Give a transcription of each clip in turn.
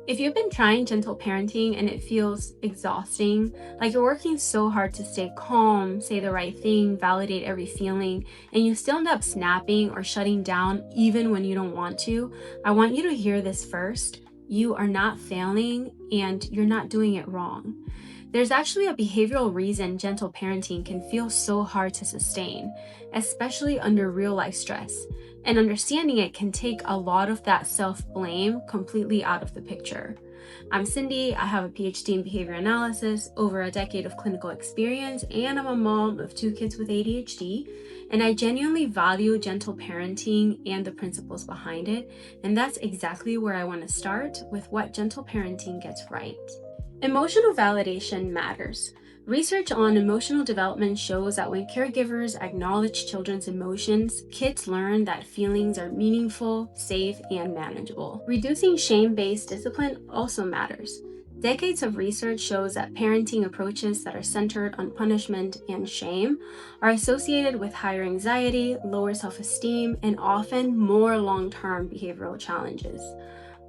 If you've been trying gentle parenting and it feels exhausting, like you're working so hard to stay calm, say the right thing, validate every feeling, and you still end up snapping or shutting down even when you don't want to, I want you to hear this first. You are not failing and you're not doing it wrong. There's actually a behavioral reason gentle parenting can feel so hard to sustain, especially under real life stress. And understanding it can take a lot of that self blame completely out of the picture. I'm Cindy. I have a PhD in behavior analysis, over a decade of clinical experience, and I'm a mom of 2 kids with ADHD. And I genuinely value gentle parenting and the principles behind it. And that's exactly where I want to start with what gentle parenting gets right. Emotional validation matters. Research on emotional development shows that when caregivers acknowledge children's emotions, kids learn that feelings are meaningful, safe, and manageable. Reducing shame-based discipline also matters. Decades of research shows that parenting approaches that are centered on punishment and shame are associated with higher anxiety, lower self-esteem, and often more long-term behavioral challenges.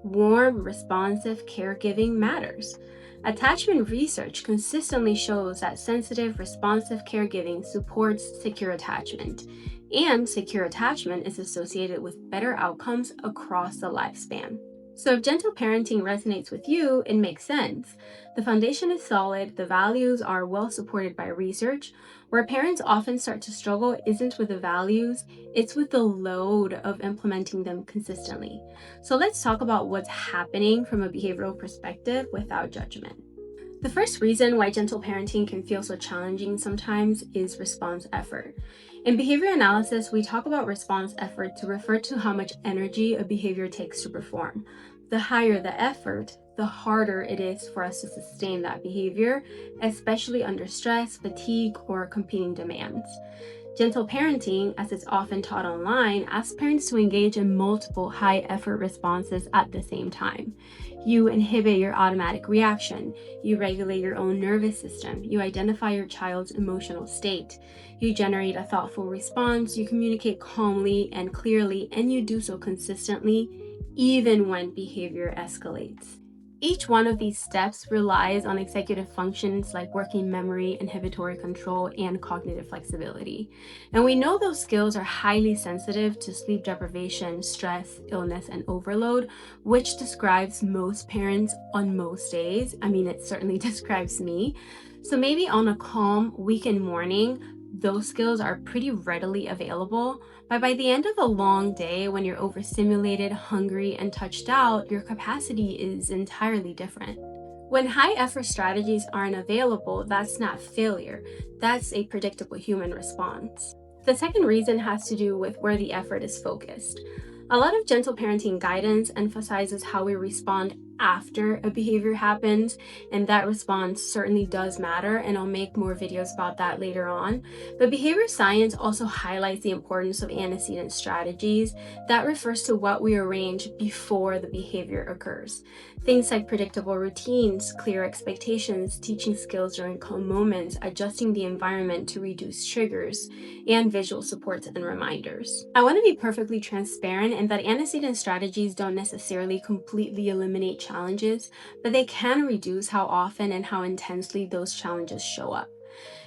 Warm, responsive caregiving matters. Attachment research consistently shows that sensitive, responsive caregiving supports secure attachment, and secure attachment is associated with better outcomes across the lifespan. So, if gentle parenting resonates with you, it makes sense. The foundation is solid, the values are well supported by research. Where parents often start to struggle isn't with the values, it's with the load of implementing them consistently. So let's talk about what's happening from a behavioral perspective without judgment. The first reason why gentle parenting can feel so challenging sometimes is response effort. In behavior analysis, we talk about response effort to refer to how much energy a behavior takes to perform. The higher the effort, the harder it is for us to sustain that behavior, especially under stress, fatigue, or competing demands. Gentle parenting, as it's often taught online, asks parents to engage in multiple high effort responses at the same time. You inhibit your automatic reaction. You regulate your own nervous system. You identify your child's emotional state. You generate a thoughtful response. You communicate calmly and clearly, and you do so consistently, even when behavior escalates. Each one of these steps relies on executive functions like working memory, inhibitory control, and cognitive flexibility. And we know those skills are highly sensitive to sleep deprivation, stress, illness, and overload, which describes most parents on most days. I mean, it certainly describes me. So maybe on a calm weekend morning, those skills are pretty readily available. But by the end of a long day, when you're overstimulated, hungry, and touched out, your capacity is entirely different. When high effort strategies aren't available, that's not failure. That's a predictable human response. The second reason has to do with where the effort is focused. A lot of gentle parenting guidance emphasizes how we respond after a behavior happens, and that response certainly does matter, and I'll make more videos about that later on. But behavior science also highlights the importance of antecedent strategies. That refers to what we arrange before the behavior occurs. Things like predictable routines, clear expectations, teaching skills during calm moments, adjusting the environment to reduce triggers, and visual supports and reminders. I want to be perfectly transparent in that antecedent strategies don't necessarily completely eliminate challenges, but they can reduce how often and how intensely those challenges show up.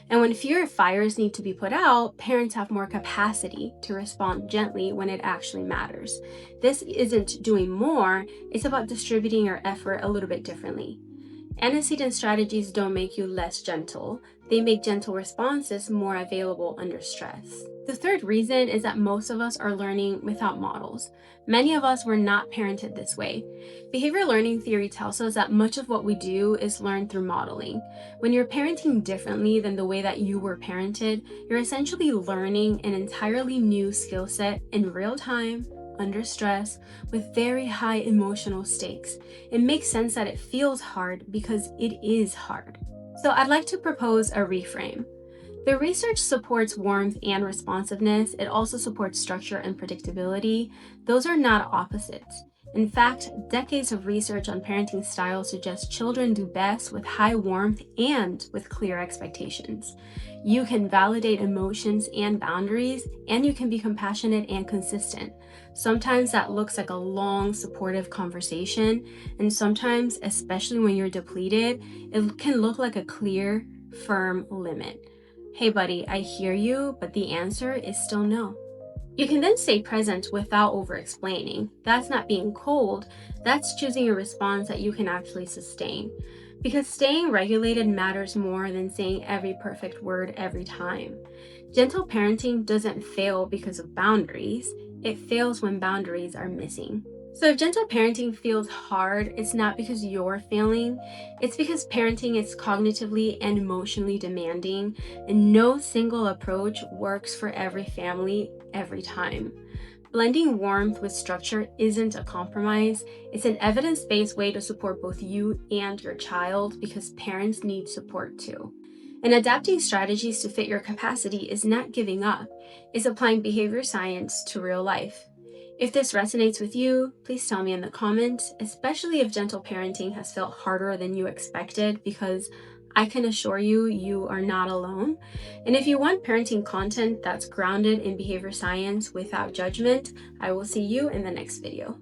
And when fewer fires need to be put out, parents have more capacity to respond gently when it actually matters. This isn't doing more, it's about distributing your effort a little bit differently. Antecedent strategies don't make you less gentle. They make gentle responses more available under stress. The third reason is that most of us are learning without models. Many of us were not parented this way. Behavioral learning theory tells us that much of what we do is learned through modeling. When you're parenting differently than the way that you were parented, you're essentially learning an entirely new skill set in real time, under stress, with very high emotional stakes. It makes sense that it feels hard because it is hard. So I'd like to propose a reframe. The research supports warmth and responsiveness. It also supports structure and predictability. Those are not opposites. In fact, decades of research on parenting styles suggest children do best with high warmth and with clear expectations. You can validate emotions and boundaries, and you can be compassionate and consistent. Sometimes that looks like a long, supportive conversation, and sometimes, especially when you're depleted, it can look like a clear, firm limit. Hey, buddy, I hear you, but the answer is still no. You can then stay present without over-explaining. That's not being cold, that's choosing a response that you can actually sustain. Because staying regulated matters more than saying every perfect word every time. Gentle parenting doesn't fail because of boundaries, it fails when boundaries are missing. So if gentle parenting feels hard, it's not because you're failing, it's because parenting is cognitively and emotionally demanding, and no single approach works for every family every time. Blending warmth with structure isn't a compromise, it's an evidence-based way to support both you and your child because parents need support too. And adapting strategies to fit your capacity is not giving up, it's applying behavior science to real life. If this resonates with you, please tell me in the comments, especially if gentle parenting has felt harder than you expected, because I can assure you, you are not alone. And if you want parenting content that's grounded in behavior science without judgment, I will see you in the next video.